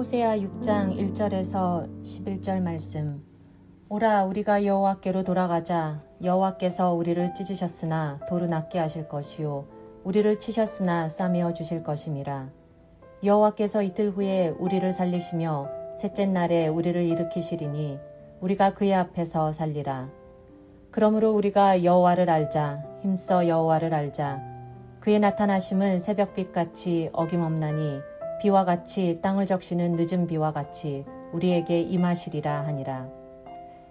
호세아 6장 1절에서 11절 말씀. 오라 우리가 여호와께로 돌아가자. 여호와께서 우리를 찢으셨으나 돌은 낫게 하실 것이요 우리를 치셨으나 싸매어 주실 것임이라. 여호와께서 이틀 후에 우리를 살리시며 셋째 날에 우리를 일으키시리니 우리가 그의 앞에서 살리라. 그러므로 우리가 여호와를 알자. 힘써 여호와를 알자. 그의 나타나심은 새벽빛같이 어김없나니 비와 같이 땅을 적시는 늦은 비와 같이 우리에게 임하시리라 하니라.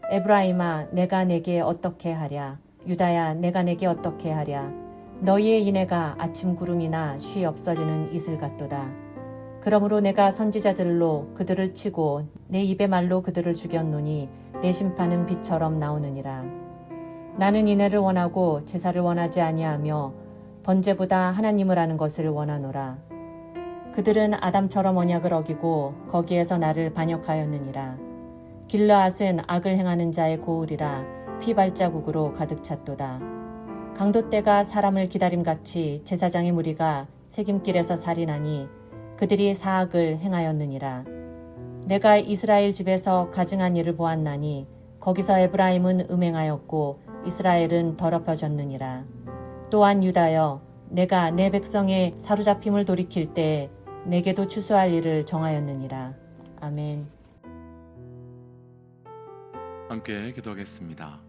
에브라임아 내가 내게 어떻게 하랴. 유다야 내가 내게 어떻게 하랴. 너희의 인애가 아침 구름이나 쉬 없어지는 이슬 같도다. 그러므로 내가 선지자들로 그들을 치고 내 입의 말로 그들을 죽였노니 내 심판은 빛처럼 나오느니라. 나는 인애를 원하고 제사를 원하지 아니하며 번제보다 하나님을 아는 것을 원하노라. 그들은 아담처럼 언약을 어기고 거기에서 나를 반역하였느니라. 길르앗은 악을 행하는 자의 고을이라 피 발자국으로 가득 찼도다. 강도떼가 사람을 기다림같이 제사장의 무리가 새김길에서 살인하니 그들이 사악을 행하였느니라. 내가 이스라엘 집에서 가증한 일을 보았나니 거기서 에브라임은 음행하였고 이스라엘은 더럽혀졌느니라. 또한 유다여 내가 내 백성의 사로잡힘을 돌이킬 때 내게도 추수할 일을 정하였느니라. 아멘. 함께 기도하겠습니다.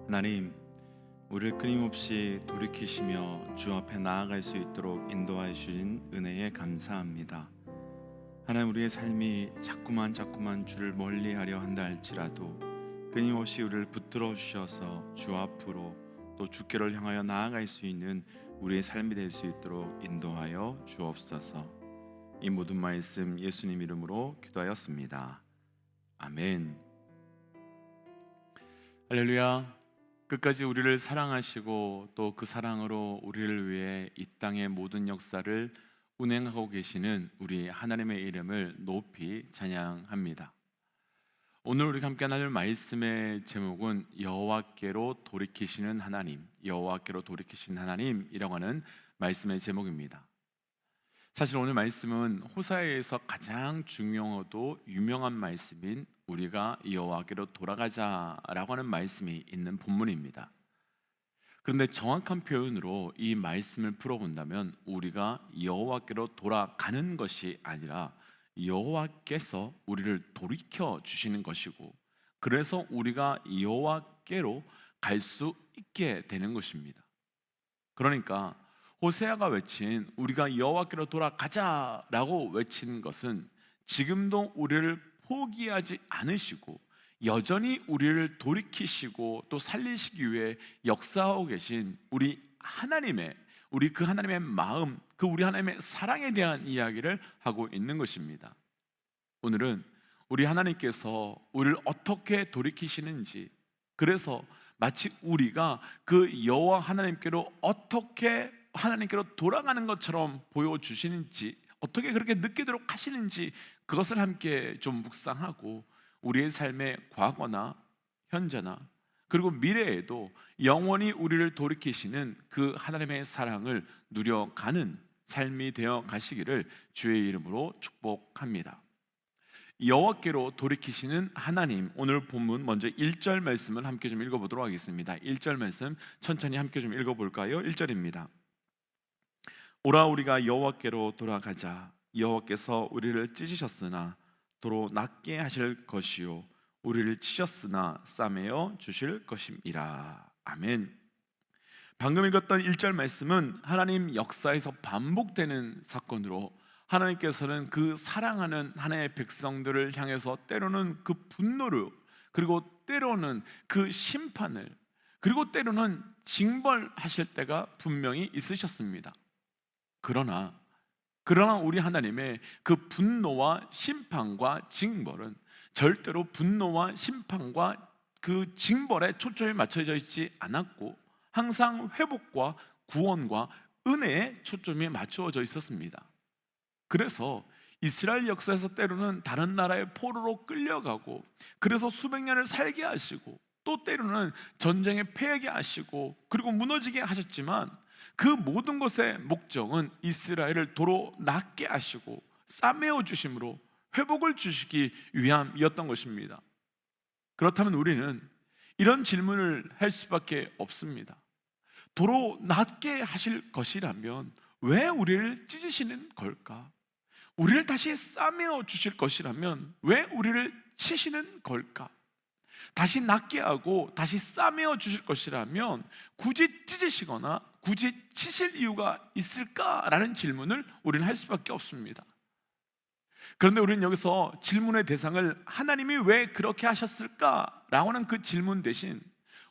하나님, 우리를 끊임없이 돌이키시며 주 앞에 나아갈 수 있도록 인도하여 주신 은혜에 감사합니다. 하나님, 우리의 삶이 자꾸만 주를 멀리하려 한다 할지라도 끊임없이 우리를 붙들어 주셔서 주 앞으로 또 주께를 향하여 나아갈 수 있는 우리의 삶이 될 수 있도록 인도하여 주옵소서. 이 모든 말씀 예수님 이름으로 기도하였습니다. 아멘. 할렐루야. 끝까지 우리를 사랑하시고 또 그 사랑으로 우리를 위해 이 땅의 모든 역사를 운행하고 계시는 우리 하나님의 이름을 높이 찬양합니다. 오늘 우리가 함께 나눌 말씀의 제목은 여호와께로 돌이키시는 하나님, 여호와께로 돌이키시는 하나님이라고 하는 말씀의 제목입니다. 사실 오늘 말씀은 호세아에서 가장 중요하고 유명한 말씀인 우리가 여호와께로 돌아가자라고 하는 말씀이 있는 본문입니다. 그런데 정확한 표현으로 이 말씀을 풀어본다면 우리가 여호와께로 돌아가는 것이 아니라 여호와께서 우리를 돌이켜 주시는 것이고, 그래서 우리가 여호와께로 갈 수 있게 되는 것입니다. 그러니까 호세아가 외친 우리가 여호와께로 돌아가자라고 외친 것은 지금도 우리를 포기하지 않으시고 여전히 우리를 돌이키시고 또 살리시기 위해 역사하고 계신 우리 그 하나님의 마음, 그 우리 하나님의 사랑에 대한 이야기를 하고 있는 것입니다. 오늘은 우리 하나님께서 우리를 어떻게 돌이키시는지, 그래서 마치 우리가 그 여호와 하나님께로 어떻게 하나님께로 돌아가는 것처럼 보여주시는지, 어떻게 그렇게 느끼도록 하시는지 그것을 함께 좀 묵상하고 우리의 삶의 과거나 현재나 그리고 미래에도 영원히 우리를 돌이키시는 그 하나님의 사랑을 누려가는 삶이 되어 가시기를 주의 이름으로 축복합니다. 여호와께로 돌이키시는 하나님, 오늘 본문 먼저 1절 말씀을 함께 좀 읽어보도록 하겠습니다. 1절 말씀 천천히 함께 좀 읽어볼까요? 1절입니다. 오라 우리가 여호와께로 돌아가자. 여호와께서 우리를 찢으셨으나 도로 낫게 하실 것이요 우리를 치셨으나 싸매어 주실 것임이라. 아멘. 방금 읽었던 1절 말씀은 하나님 역사에서 반복되는 사건으로 하나님께서는 그 사랑하는 하나님의 백성들을 향해서 때로는 그 분노를, 그리고 때로는 그 심판을, 그리고 때로는 징벌하실 때가 분명히 있으셨습니다. 그러나 우리 하나님의 그 분노와 심판과 징벌은 절대로 분노와 심판과 그 징벌에 초점이 맞춰져 있지 않았고 항상 회복과 구원과 은혜에 초점이 맞추어져 있었습니다. 그래서 이스라엘 역사에서 때로는 다른 나라의 포로로 끌려가고, 그래서 수백 년을 살게 하시고, 또 때로는 전쟁에 패하게 하시고 그리고 무너지게 하셨지만 그 모든 것의 목적은 이스라엘을 도로 낫게 하시고 싸매어 주심으로 회복을 주시기 위함이었던 것입니다. 그렇다면 우리는 이런 질문을 할 수밖에 없습니다. 도로 낫게 하실 것이라면 왜 우리를 찢으시는 걸까? 우리를 다시 싸매어 주실 것이라면 왜 우리를 치시는 걸까? 다시 낫게 하고 다시 싸매어 주실 것이라면 굳이 찢으시거나 굳이 치실 이유가 있을까라는 질문을 우리는 할 수밖에 없습니다. 그런데 우리는 여기서 질문의 대상을 하나님이 왜 그렇게 하셨을까라고 하는 그 질문 대신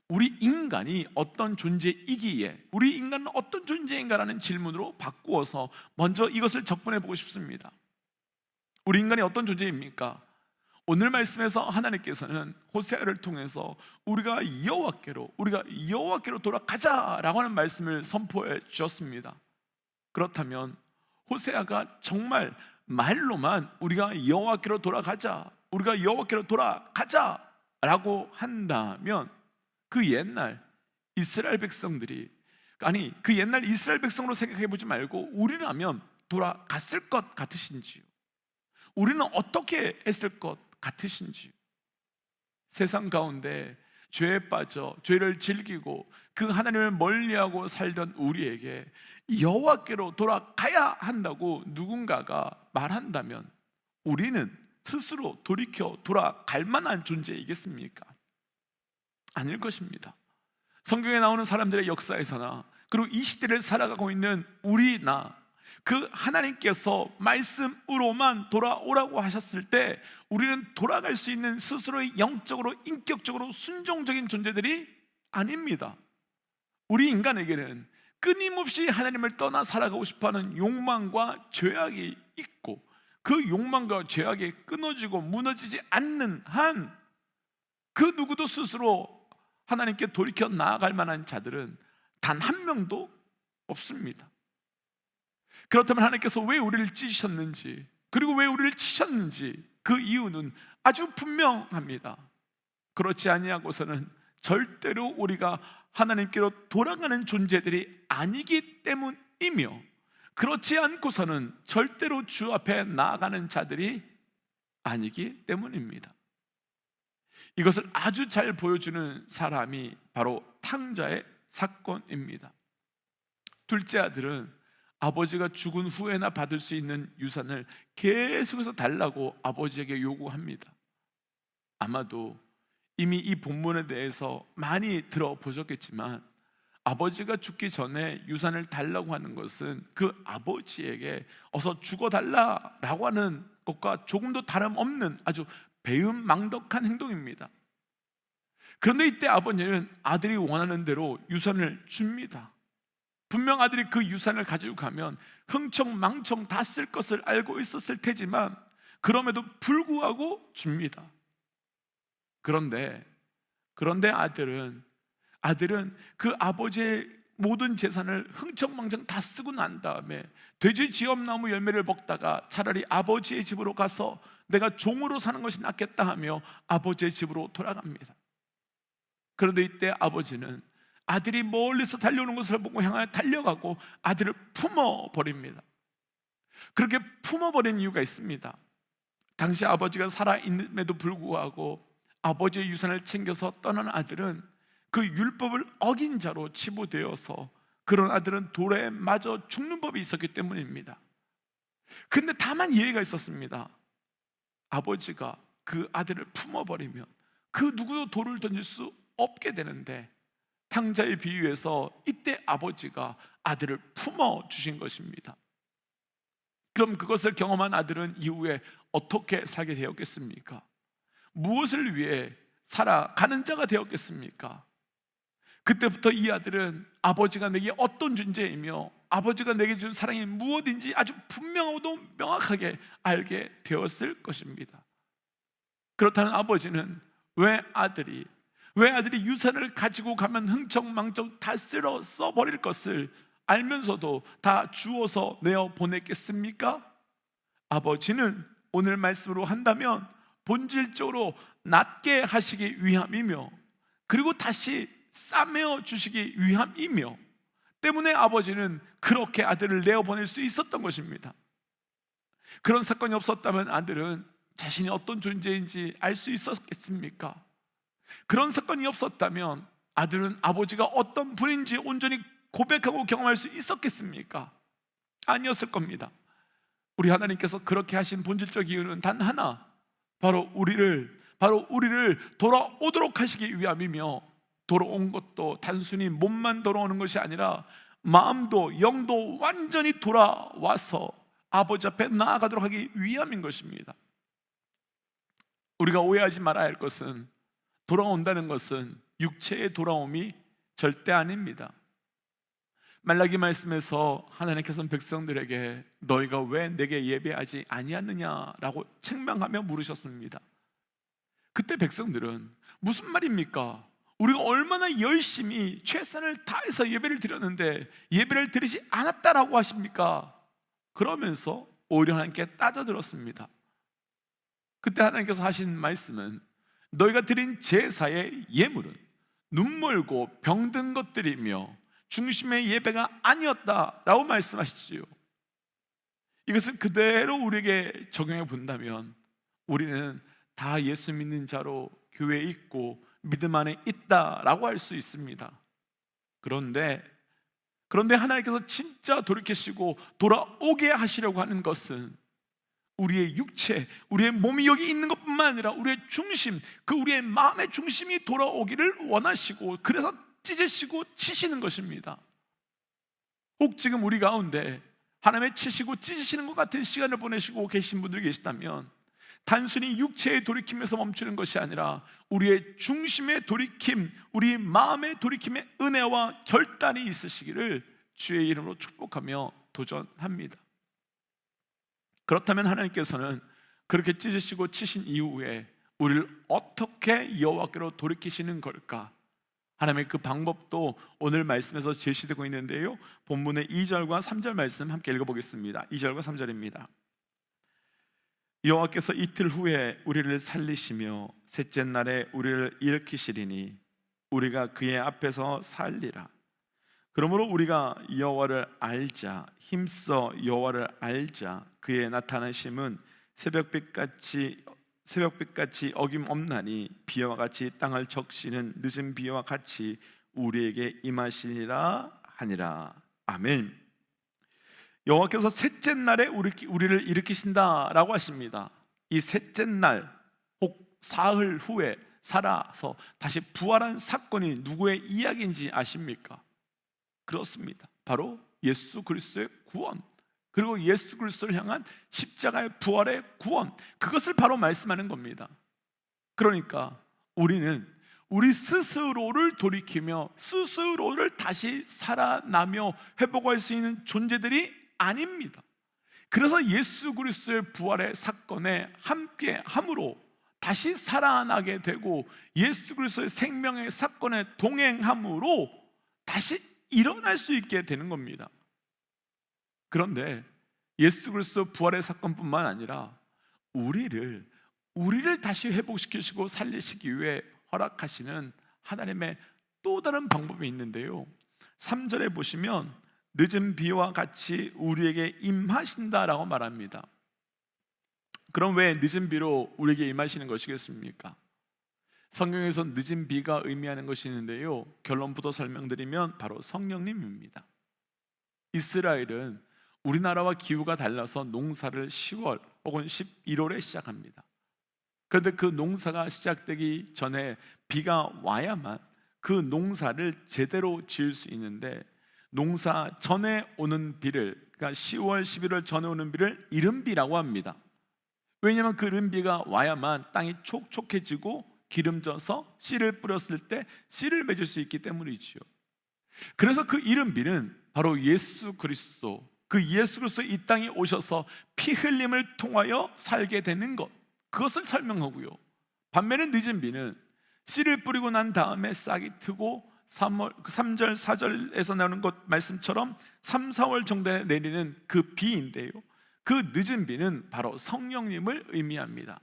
우리 인간이 어떤 존재이기에, 우리 인간은 어떤 존재인가라는 질문으로 바꾸어서 먼저 이것을 접근해 보고 싶습니다. 우리 인간이 어떤 존재입니까? 오늘 말씀에서 하나님께서는 호세아를 통해서 우리가 여호와께로 돌아가자라고 하는 말씀을 선포해 주셨습니다. 그렇다면 호세아가 정말 말로만 우리가 여호와께로 돌아가자라고 한다면 그 옛날 이스라엘 백성들이, 아니 그 옛날 이스라엘 백성으로 생각해 보지 말고 우리라면 돌아갔을 것 같으신지요? 우리는 어떻게 했을 것 같으신지요? 세상 가운데 죄에 빠져 죄를 즐기고 그 하나님을 멀리하고 살던 우리에게 여호와께로 돌아가야 한다고 누군가가 말한다면 우리는 스스로 돌이켜 돌아갈 만한 존재이겠습니까? 아닐 것입니다. 성경에 나오는 사람들의 역사에서나 그리고 이 시대를 살아가고 있는 우리나 그 하나님께서 말씀으로만 돌아오라고 하셨을 때 우리는 돌아갈 수 있는 스스로의 영적으로 인격적으로 순종적인 존재들이 아닙니다. 우리 인간에게는 끊임없이 하나님을 떠나 살아가고 싶어하는 욕망과 죄악이 있고 그 욕망과 죄악이 끊어지고 무너지지 않는 한 그 누구도 스스로 하나님께 돌이켜 나아갈 만한 자들은 단 한 명도 없습니다. 그렇다면 하나님께서 왜 우리를 찢으셨는지 그리고 왜 우리를 치셨는지 그 이유는 아주 분명합니다. 그렇지 아니하고서는 절대로 우리가 하나님께로 돌아가는 존재들이 아니기 때문이며 그렇지 않고서는 절대로 주 앞에 나아가는 자들이 아니기 때문입니다. 이것을 아주 잘 보여주는 사람이 바로 탕자의 사건입니다. 둘째 아들은 아버지가 죽은 후에나 받을 수 있는 유산을 계속해서 달라고 아버지에게 요구합니다. 아마도 이미 이 본문에 대해서 많이 들어보셨겠지만 아버지가 죽기 전에 유산을 달라고 하는 것은 그 아버지에게 어서 죽어달라라고 하는 것과 조금도 다름없는 아주 배은망덕한 행동입니다. 그런데 이때 아버지는 아들이 원하는 대로 유산을 줍니다. 분명 아들이 그 유산을 가지고 가면 흥청망청 다 쓸 것을 알고 있었을 테지만 그럼에도 불구하고 줍니다. 그런데 아들은 그 아버지의 모든 재산을 흥청망청 다 쓰고 난 다음에 돼지 지엄나무 열매를 먹다가 차라리 아버지의 집으로 가서 내가 종으로 사는 것이 낫겠다 하며 아버지의 집으로 돌아갑니다. 그런데 이때 아버지는 아들이 멀리서 달려오는 것을 보고 향하여 달려가고 아들을 품어버립니다. 그렇게 품어버린 이유가 있습니다. 당시 아버지가 살아있음에도 불구하고 아버지의 유산을 챙겨서 떠난 아들은 그 율법을 어긴 자로 치부되어서 그런 아들은 돌에 맞아 죽는 법이 있었기 때문입니다. 근데 다만 예의가 있었습니다. 아버지가 그 아들을 품어버리면 그 누구도 돌을 던질 수 없게 되는데 탕자의 비유에서 이때 아버지가 아들을 품어주신 것입니다. 그럼 그것을 경험한 아들은 이후에 어떻게 살게 되었겠습니까? 무엇을 위해 살아가는 자가 되었겠습니까? 그때부터 이 아들은 아버지가 내게 어떤 존재이며 아버지가 내게 준 사랑이 무엇인지 아주 분명하고도 명확하게 알게 되었을 것입니다. 그렇다면 아버지는 왜 아들이 유산을 가지고 가면 흥청망청 다 써버릴 것을 알면서도 다 주어서 내어 보냈겠습니까? 아버지는 오늘 말씀으로 한다면 본질적으로 낫게 하시기 위함이며 그리고 다시 싸매어 주시기 위함이며 때문에 아버지는 그렇게 아들을 내어보낼 수 있었던 것입니다. 그런 사건이 없었다면 아들은 자신이 어떤 존재인지 알 수 있었겠습니까? 그런 사건이 없었다면 아들은 아버지가 어떤 분인지 온전히 고백하고 경험할 수 있었겠습니까? 아니었을 겁니다. 우리 하나님께서 그렇게 하신 본질적 이유는 단 하나, 바로 우리를 돌아오도록 하시기 위함이며, 돌아온 것도 단순히 몸만 돌아오는 것이 아니라 마음도 영도 완전히 돌아와서 아버지 앞에 나아가도록 하기 위함인 것입니다. 우리가 오해하지 말아야 할 것은, 돌아온다는 것은 육체의 돌아옴이 절대 아닙니다. 말라기 말씀에서 하나님께서는 백성들에게 너희가 왜 내게 예배하지 아니하느냐라고 책망하며 물으셨습니다. 그때 백성들은 무슨 말입니까? 우리가 얼마나 열심히 최선을 다해서 예배를 드렸는데 예배를 드리지 않았다라고 하십니까? 그러면서 오히려 하나님께 따져들었습니다. 그때 하나님께서 하신 말씀은 너희가 드린 제사의 예물은 눈멀고 병든 것들이며 중심의 예배가 아니었다라고 말씀하시지요. 이것을 그대로 우리에게 적용해 본다면 우리는 다 예수 믿는 자로 교회에 있고 믿음 안에 있다라고 할 수 있습니다. 그런데 하나님께서 진짜 돌이키시고 돌아오게 하시려고 하는 것은 우리의 육체, 우리의 몸이 여기 있는 것뿐만 아니라 우리의 중심, 우리의 마음의 중심이 돌아오기를 원하시고, 그래서 찢으시고 치시는 것입니다. 혹 지금 우리 가운데 하나님의 치시고 찢으시는 것 같은 시간을 보내시고 계신 분들이 계시다면 단순히 육체의 돌이킴에서 멈추는 것이 아니라 우리의 중심의 돌이킴, 우리 마음의 돌이킴의 은혜와 결단이 있으시기를 주의 이름으로 축복하며 도전합니다. 그렇다면 하나님께서는 그렇게 찢으시고 치신 이후에 우리를 어떻게 여호와께로 돌이키시는 걸까? 하나님의 그 방법도 오늘 말씀에서 제시되고 있는데요, 본문의 2절과 3절 말씀 함께 읽어보겠습니다. 2절과 3절입니다. 여호와께서 이틀 후에 우리를 살리시며 셋째 날에 우리를 일으키시리니 우리가 그의 앞에서 살리라. 그러므로 우리가 여호와를 알자, 힘써 여호와를 알자. 그의 나타나심은 새벽빛같이 어김없나니 비와 같이 땅을 적시는 늦은 비와 같이 우리에게 임하시리라 하니라. 아멘. 여호와께서 셋째 날에 우리를 일으키신다라고 하십니다. 이 셋째 날, 혹 사흘 후에 살아서 다시 부활한 사건이 누구의 이야기인지 아십니까? 그렇습니다. 바로 예수 그리스도의 구원, 그리고 예수 그리스도를 향한 십자가의 부활의 구원, 그것을 바로 말씀하는 겁니다. 그러니까 우리는 우리 스스로를 돌이키며 스스로를 다시 살아나며 회복할 수 있는 존재들이 아닙니다. 그래서 예수 그리스도의 부활의 사건에 함께 함으로 다시 살아나게 되고 예수 그리스도의 생명의 사건에 동행함으로 다시 일어날 수 있게 되는 겁니다. 그런데 예수 그리스도 부활의 사건뿐만 아니라 우리를 다시 회복시키시고 살리시기 위해 허락하시는 하나님의 또 다른 방법이 있는데요, 3절에 보시면 늦은 비와 같이 우리에게 임하신다라고 말합니다. 그럼 왜 늦은 비로 우리에게 임하시는 것이겠습니까? 성경에서 늦은 비가 의미하는 것이 있는데요, 결론부터 설명드리면 바로 성령님입니다. 이스라엘은 우리나라와 기후가 달라서 농사를 10월 혹은 11월에 시작합니다. 그런데 그 농사가 시작되기 전에 비가 와야만 그 농사를 제대로 지을 수 있는데, 농사 전에 오는 비를, 그러니까 10월, 11월 전에 오는 비를 이른비라고 합니다. 왜냐하면 그 이른비가 와야만 땅이 촉촉해지고 기름져서 씨를 뿌렸을 때 씨를 맺을 수 있기 때문이지요. 그래서 그 이른비는 바로 예수 그리스도, 그 예수 그리스도 이 땅에 오셔서 피 흘림을 통하여 살게 되는 것, 그것을 설명하고요. 반면에 늦은 비는 씨를 뿌리고 난 다음에 싹이 트고 3절 4절에서 나오는 것 말씀처럼 3, 4월 정도에 내리는 그 비인데요, 그 늦은 비는 바로 성령님을 의미합니다.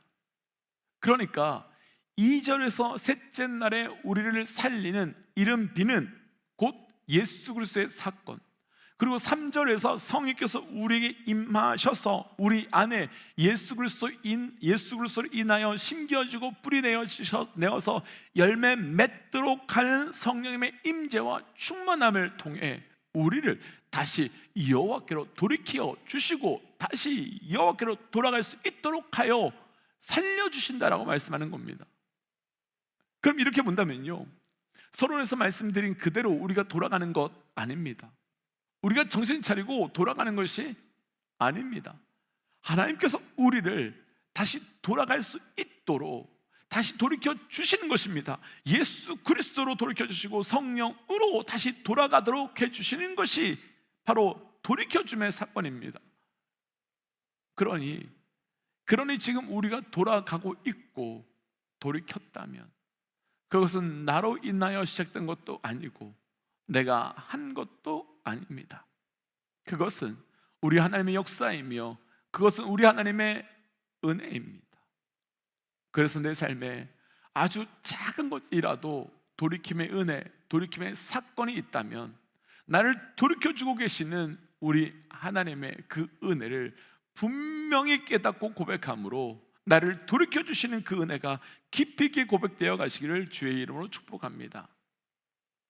그러니까 2절에서 셋째 날에 우리를 살리는 이른 비는 곧 예수 그리스도의 사건, 그리고 3절에서 성령께서 우리에게 임하셔서 우리 안에 예수 그리스도를 인하여 심겨지고 뿌리 내어서 열매 맺도록 하는 성령님의 임재와 충만함을 통해 우리를 다시 여호와께로 돌이켜 주시고 다시 여호와께로 돌아갈 수 있도록 하여 살려주신다라고 말씀하는 겁니다. 그럼 이렇게 본다면요, 서론에서 말씀드린 그대로 우리가 돌아가는 것 아닙니다. 우리가 정신 차리고 돌아가는 것이 아닙니다. 하나님께서 우리를 다시 돌아갈 수 있도록 다시 돌이켜 주시는 것입니다. 예수 그리스도로 돌이켜 주시고 성령으로 다시 돌아가도록 해주시는 것이 바로 돌이켜줌의 사건입니다. 그러니 지금 우리가 돌아가고 있고 돌이켰다면 그것은 나로 인하여 시작된 것도 아니고 내가 한 것도 아닙니다. 그것은 우리 하나님의 역사이며 그것은 우리 하나님의 은혜입니다. 그래서 내 삶에 아주 작은 것이라도 돌이킴의 은혜, 돌이킴의 사건이 있다면 나를 돌이켜주고 계시는 우리 하나님의 그 은혜를 분명히 깨닫고 고백함으로 나를 돌이켜주시는 그 은혜가 깊이 있게 고백되어 가시기를 주의 이름으로 축복합니다.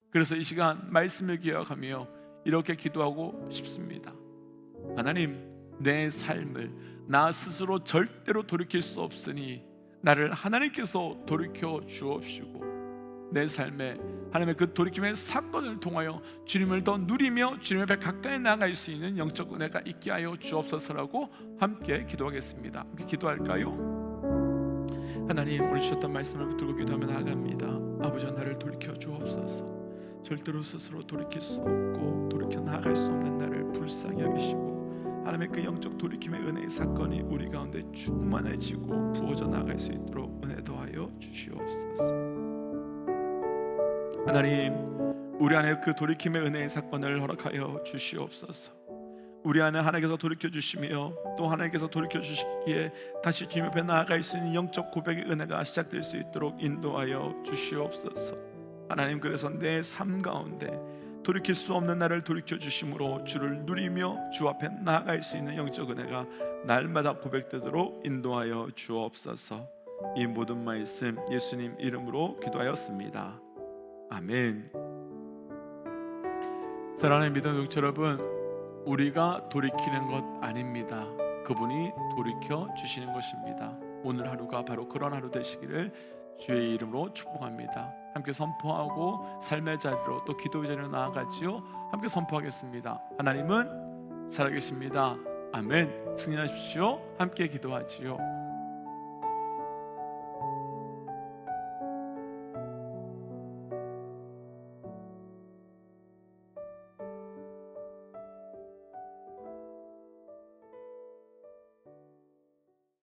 그래서 이 시간 말씀을 기억하며 이렇게 기도하고 싶습니다. 하나님, 내 삶을 나 스스로 절대로 돌이킬 수 없으니 나를 하나님께서 돌이켜 주옵시고 내 삶에 하나님의 그 돌이킴의 사건을 통하여 주님을 더 누리며 주님 앞에 가까이 나아갈 수 있는 영적 은혜가 있게 하여 주옵소서라고 함께 기도하겠습니다. 함께 기도할까요? 하나님, 오늘 주셨던 말씀을 붙들고 기도하며 나아갑니다. 아버지, 나를 돌이켜 주옵소서. 절대로 스스로 돌이킬 수 없고 돌이켜 나아갈 수 없는 나를 불쌍히 여기시고 하나님의 그 영적 돌이킴의 은혜의 사건이 우리 가운데 충만해지고 부어져 나아갈 수 있도록 은혜 더하여 주시옵소서. 하나님, 우리 안에 그 돌이킴의 은혜의 사건을 허락하여 주시옵소서. 우리 안에 하나님께서 돌이켜 주시며 또 하나님께서 돌이켜 주시기에 다시 주님 앞에 나아갈 수 있는 영적 고백의 은혜가 시작될 수 있도록 인도하여 주시옵소서. 하나님, 그래서 내 삶 가운데 돌이킬 수 없는 나를 돌이켜 주심으로 주를 누리며 주 앞에 나아갈 수 있는 영적 은혜가 날마다 고백되도록 인도하여 주옵소서. 이 모든 말씀 예수님 이름으로 기도하였습니다. 아멘. 사랑하는 믿음 독자 여러분, 우리가 돌이키는 것 아닙니다. 그분이 돌이켜 주시는 것입니다. 오늘 하루가 바로 그런 하루 되시기를 주의 이름으로 축복합니다. 함께 선포하고 삶의 자리로 또 기도의 자리로 나아가지요. 함께 선포하겠습니다. 하나님은 살아계십니다. 아멘. 승리하십시오. 함께 기도하지요.